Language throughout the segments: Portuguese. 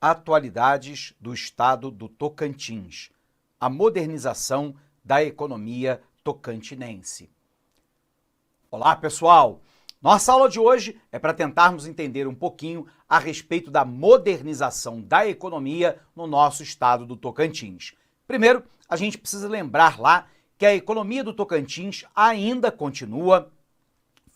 Atualidades do Estado do Tocantins. A modernização da economia tocantinense. Olá, pessoal! Nossa aula de hoje é para tentarmos entender um pouquinho a respeito da modernização da economia no nosso estado do Tocantins. Primeiro, a gente precisa lembrar lá que a economia do Tocantins ainda continua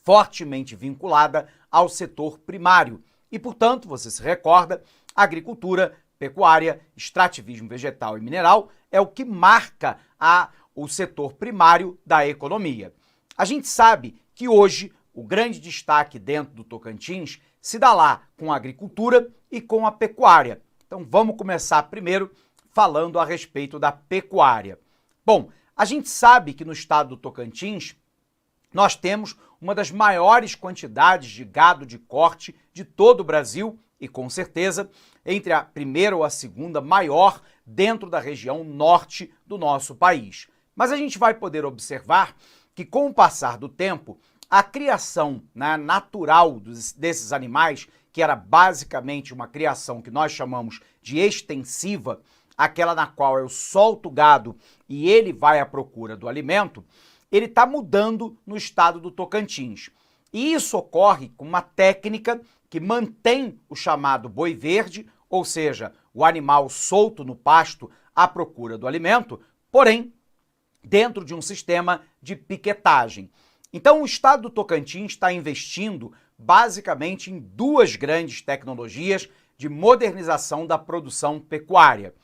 fortemente vinculada ao setor primário e, portanto, você se recorda, agricultura, pecuária, extrativismo vegetal e mineral é o que marca o setor primário da economia. A gente sabe que hoje o grande destaque dentro do Tocantins se dá lá com a agricultura e com a pecuária. Então vamos começar primeiro falando a respeito da pecuária. Bom, a gente sabe que no estado do Tocantins nós temos uma das maiores quantidades de gado de corte de todo o Brasil e, com certeza, entre a primeira ou a segunda maior dentro da região norte do nosso país. Mas a gente vai poder observar que, com o passar do tempo, a criação natural desses animais, que era basicamente uma criação que nós chamamos de extensiva, aquela na qual eu solto o gado e ele vai à procura do alimento, ele está mudando no estado do Tocantins. E isso ocorre com uma técnica que mantém o chamado boi verde, ou seja, o animal solto no pasto à procura do alimento, porém, dentro de um sistema de piquetagem. Então, o estado do Tocantins está investindo basicamente em duas grandes tecnologias de modernização da produção pecuária.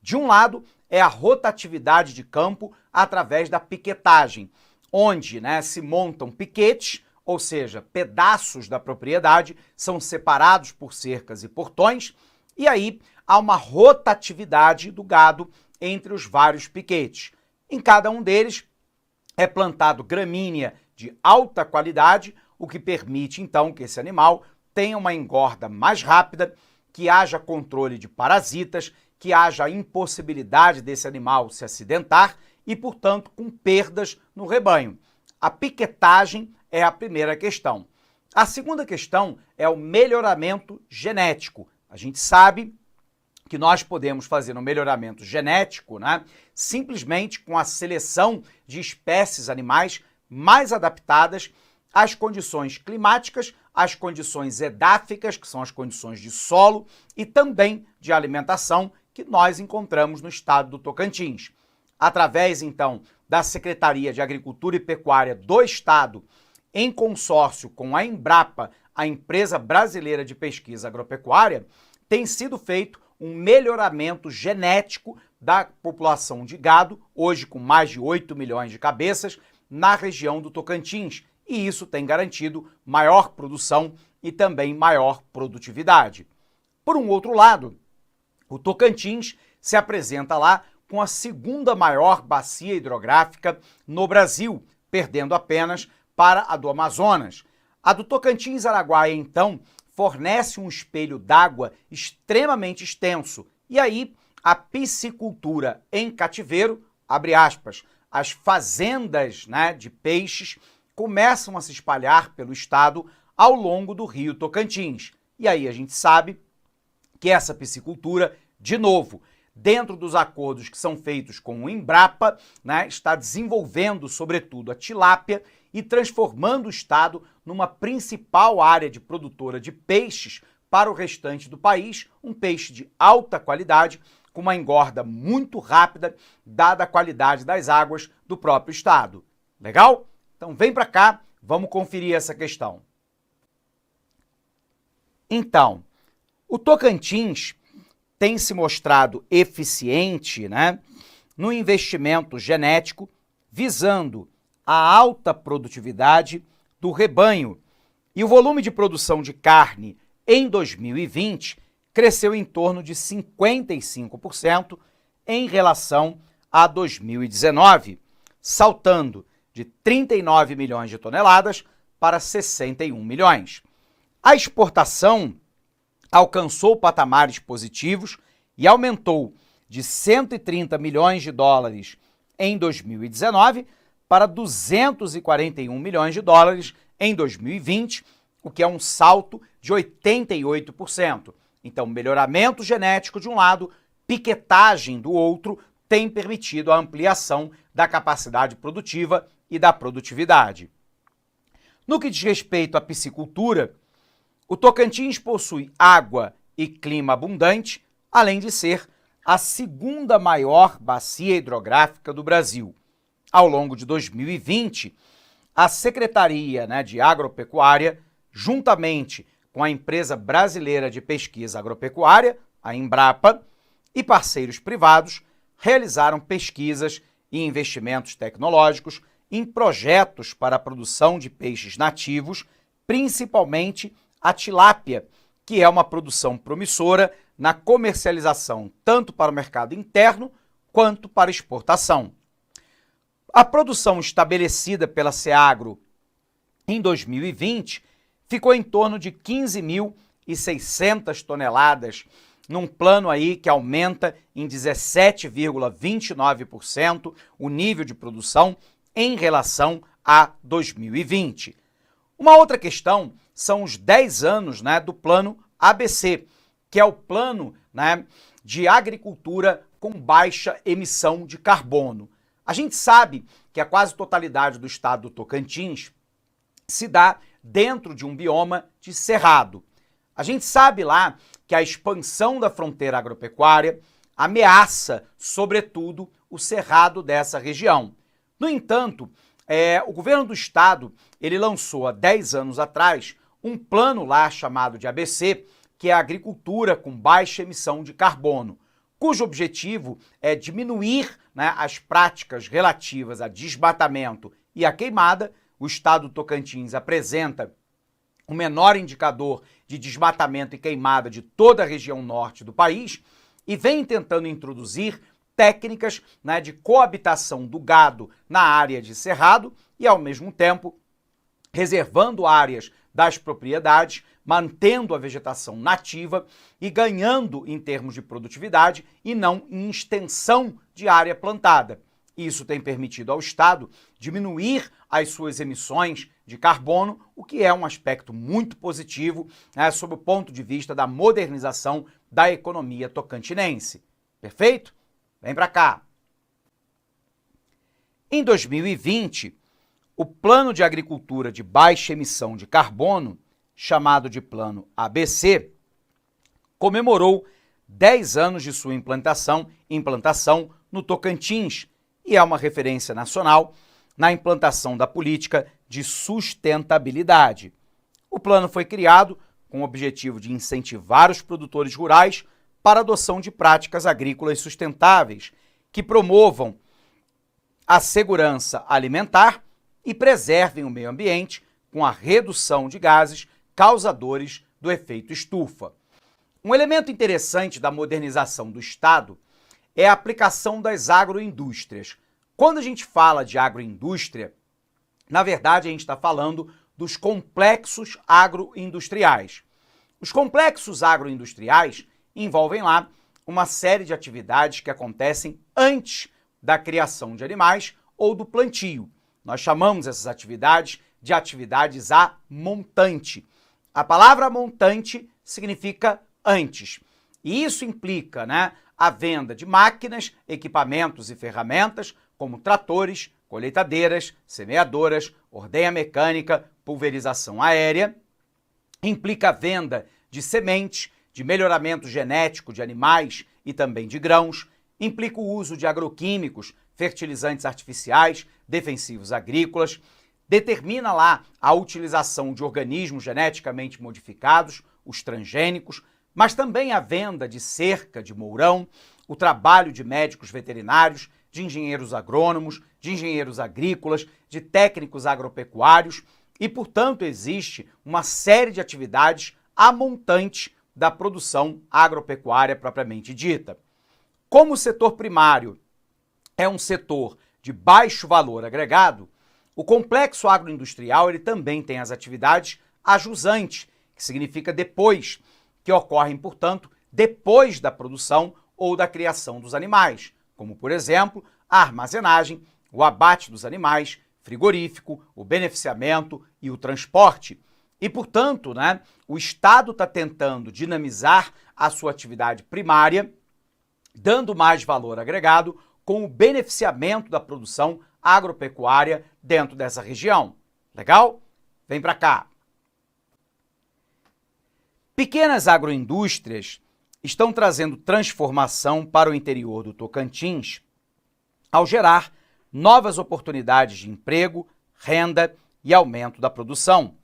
De um lado, é a rotatividade de campo através da piquetagem, onde se montam piquetes, ou seja, pedaços da propriedade são separados por cercas e portões, e aí há uma rotatividade do gado entre os vários piquetes. Em cada um deles é plantado gramínea de alta qualidade, o que permite então que esse animal tenha uma engorda mais rápida, que haja controle de parasitas, que haja a impossibilidade desse animal se acidentar e, portanto, com perdas no rebanho. A piquetagem é a primeira questão. A segunda questão é o melhoramento genético. A gente sabe que nós podemos fazer um melhoramento genético, simplesmente com a seleção de espécies animais mais adaptadas às condições climáticas, às condições edáficas, que são as condições de solo, e também de alimentação, que nós encontramos no estado do Tocantins. Através, então, da Secretaria de Agricultura e Pecuária do Estado, em consórcio com a Embrapa, a Empresa Brasileira de Pesquisa Agropecuária, tem sido feito um melhoramento genético da população de gado, hoje com mais de 8 milhões de cabeças, na região do Tocantins, e isso tem garantido maior produção e também maior produtividade. Por um outro lado, o Tocantins se apresenta lá com a segunda maior bacia hidrográfica no Brasil, perdendo apenas para a do Amazonas. A do Tocantins-Araguaia, então, fornece um espelho d'água extremamente extenso. E aí, a piscicultura em cativeiro, abre aspas, as fazendas de peixes começam a se espalhar pelo estado ao longo do rio Tocantins. E aí a gente sabe que essa piscicultura, de novo, dentro dos acordos que são feitos com o Embrapa, está desenvolvendo, sobretudo, a tilápia e transformando o estado numa principal área de produtora de peixes para o restante do país, um peixe de alta qualidade, com uma engorda muito rápida, dada a qualidade das águas do próprio estado. Legal? Então vem para cá, vamos conferir essa questão. Então, o Tocantins tem se mostrado eficiente no investimento genético, visando a alta produtividade do rebanho. E o volume de produção de carne em 2020 cresceu em torno de 55% em relação a 2019, saltando de 39 milhões de toneladas para 61 milhões. A exportação alcançou patamares positivos e aumentou de 130 milhões de dólares em 2019 para 241 milhões de dólares em 2020, o que é um salto de 88%. Então, melhoramento genético de um lado, piquetagem do outro, tem permitido a ampliação da capacidade produtiva e da produtividade. No que diz respeito à piscicultura, o Tocantins possui água e clima abundante, além de ser a segunda maior bacia hidrográfica do Brasil. Ao longo de 2020, a Secretaria de Agropecuária, juntamente com a Empresa Brasileira de Pesquisa Agropecuária, a Embrapa, e parceiros privados, realizaram pesquisas e investimentos tecnológicos em projetos para a produção de peixes nativos, principalmente a tilápia, que é uma produção promissora na comercialização tanto para o mercado interno quanto para exportação. A produção estabelecida pela Seagro em 2020 ficou em torno de 15.600 toneladas, num plano aí que aumenta em 17,29% o nível de produção em relação a 2020. Uma outra questão são os 10 anos do plano ABC, que é o plano de agricultura com baixa emissão de carbono. A gente sabe que a quase totalidade do estado do Tocantins se dá dentro de um bioma de cerrado. A gente sabe lá que a expansão da fronteira agropecuária ameaça, sobretudo, o cerrado dessa região. No entanto, o governo do estado ele lançou há 10 anos atrás um plano lá chamado de ABC, que é a agricultura com baixa emissão de carbono, cujo objetivo é diminuir as práticas relativas a desmatamento e a queimada. O estado do Tocantins apresenta o menor indicador de desmatamento e queimada de toda a região norte do país e vem tentando introduzir técnicas de coabitação do gado na área de cerrado e, ao mesmo tempo, reservando áreas das propriedades, mantendo a vegetação nativa e ganhando em termos de produtividade e não em extensão de área plantada. Isso tem permitido ao Estado diminuir as suas emissões de carbono, o que é um aspecto muito positivo sob o ponto de vista da modernização da economia tocantinense. Perfeito? Vem para cá. Em 2020, o Plano de Agricultura de Baixa Emissão de Carbono, chamado de Plano ABC, comemorou 10 anos de sua implantação no Tocantins e é uma referência nacional na implantação da política de sustentabilidade. O plano foi criado com o objetivo de incentivar os produtores rurais para a adoção de práticas agrícolas sustentáveis que promovam a segurança alimentar e preservem o meio ambiente com a redução de gases causadores do efeito estufa. Um elemento interessante da modernização do Estado é a aplicação das agroindústrias. Quando a gente fala de agroindústria, na verdade a gente está falando dos complexos agroindustriais. Os complexos agroindustriais envolvem lá uma série de atividades que acontecem antes da criação de animais ou do plantio. Nós chamamos essas atividades de atividades a montante. A palavra montante significa antes. E isso implica a venda de máquinas, equipamentos e ferramentas, como tratores, colheitadeiras, semeadoras, ordenha mecânica, pulverização aérea. Implica a venda de sementes, de melhoramento genético de animais e também de grãos. Implica o uso de agroquímicos, fertilizantes artificiais, defensivos agrícolas. Determina lá a utilização de organismos geneticamente modificados, os transgênicos, mas também a venda de cerca de mourão, o trabalho de médicos veterinários, de engenheiros agrônomos, de engenheiros agrícolas, de técnicos agropecuários e, portanto, existe uma série de atividades a montante da produção agropecuária propriamente dita. Como o setor primário é um setor de baixo valor agregado, o complexo agroindustrial ele também tem as atividades ajussantes, que significa depois, que ocorrem, portanto, depois da produção ou da criação dos animais, como, por exemplo, a armazenagem, o abate dos animais, frigorífico, o beneficiamento e o transporte. E, portanto, né, o Estado está tentando dinamizar a sua atividade primária, dando mais valor agregado com o beneficiamento da produção agropecuária dentro dessa região. Legal? Vem para cá. Pequenas agroindústrias estão trazendo transformação para o interior do Tocantins ao gerar novas oportunidades de emprego, renda e aumento da produção.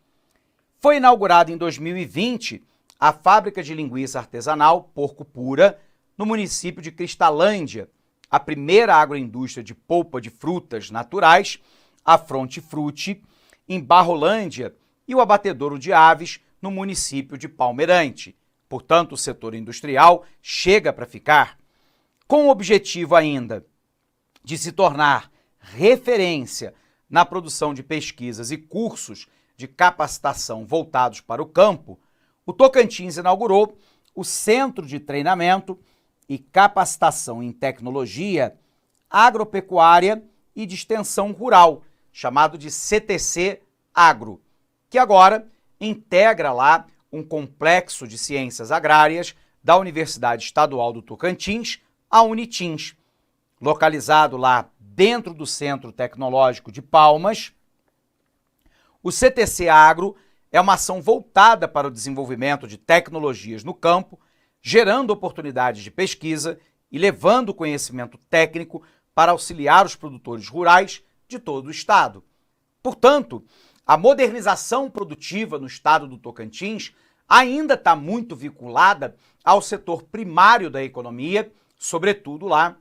Foi inaugurada em 2020 a fábrica de linguiça artesanal Porco Pura, no município de Cristalândia, a primeira agroindústria de polpa de frutas naturais, a Frontfrute, em Barrolândia, e o abatedouro de aves no município de Palmeirante. Portanto, o setor industrial chega para ficar, com o objetivo ainda de se tornar referência na produção de pesquisas e cursos de capacitação voltados para o campo. O Tocantins inaugurou o Centro de Treinamento e Capacitação em Tecnologia Agropecuária e de Extensão Rural, chamado de CTC Agro, que agora integra lá um complexo de ciências agrárias da Universidade Estadual do Tocantins, a Unitins, localizado lá dentro do Centro Tecnológico de Palmas. O CTC Agro é uma ação voltada para o desenvolvimento de tecnologias no campo, gerando oportunidades de pesquisa e levando conhecimento técnico para auxiliar os produtores rurais de todo o estado. Portanto, a modernização produtiva no estado do Tocantins ainda está muito vinculada ao setor primário da economia, sobretudo lá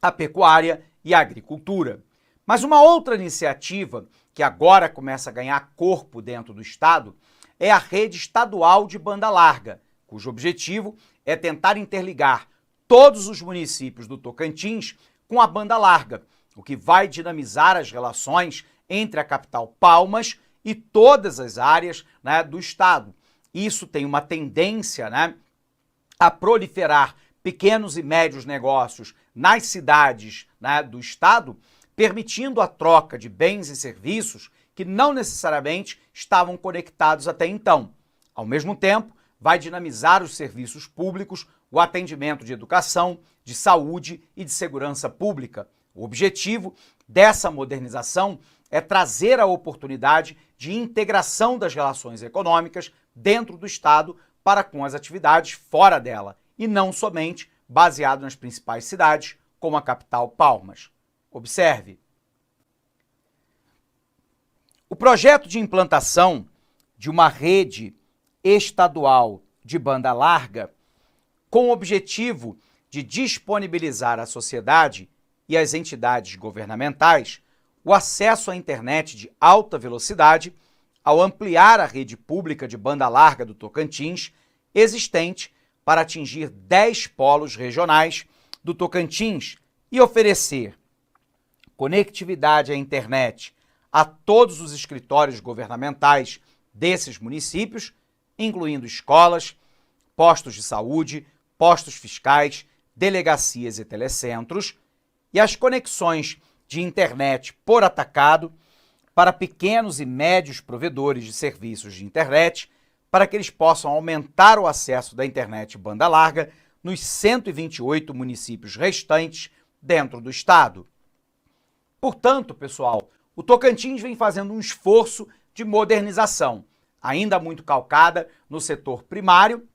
a pecuária e a agricultura. Mas uma outra iniciativa que agora começa a ganhar corpo dentro do estado é a rede estadual de banda larga, cujo objetivo é tentar interligar todos os municípios do Tocantins com a banda larga, o que vai dinamizar as relações entre a capital Palmas e todas as áreas, né, do estado. Isso tem uma tendência, né, a proliferar pequenos e médios negócios nas cidades, né, do estado, permitindo a troca de bens e serviços que não necessariamente estavam conectados até então. Ao mesmo tempo, vai dinamizar os serviços públicos, o atendimento de educação, de saúde e de segurança pública. O objetivo dessa modernização é trazer a oportunidade de integração das relações econômicas dentro do estado para com as atividades fora dela, e não somente baseado nas principais cidades, como a capital Palmas. Observe. O projeto de implantação de uma rede estadual de banda larga, com o objetivo de disponibilizar à sociedade e às entidades governamentais o acesso à internet de alta velocidade, ao ampliar a rede pública de banda larga do Tocantins, existente para atingir 10 polos regionais do Tocantins e oferecer conectividade à internet a todos os escritórios governamentais desses municípios, incluindo escolas, postos de saúde, postos fiscais, delegacias e telecentros, e as conexões de internet por atacado para pequenos e médios provedores de serviços de internet, para que eles possam aumentar o acesso da internet banda larga nos 128 municípios restantes dentro do estado. Portanto, pessoal, o Tocantins vem fazendo um esforço de modernização, ainda muito calcada no setor primário,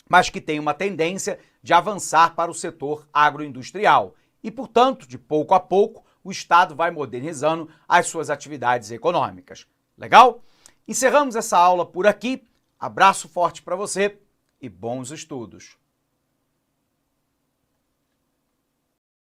mas que tem uma tendência de avançar para o setor agroindustrial. E, portanto, de pouco a pouco, o Estado vai modernizando as suas atividades econômicas. Legal? Encerramos essa aula por aqui. Abraço forte para você e bons estudos!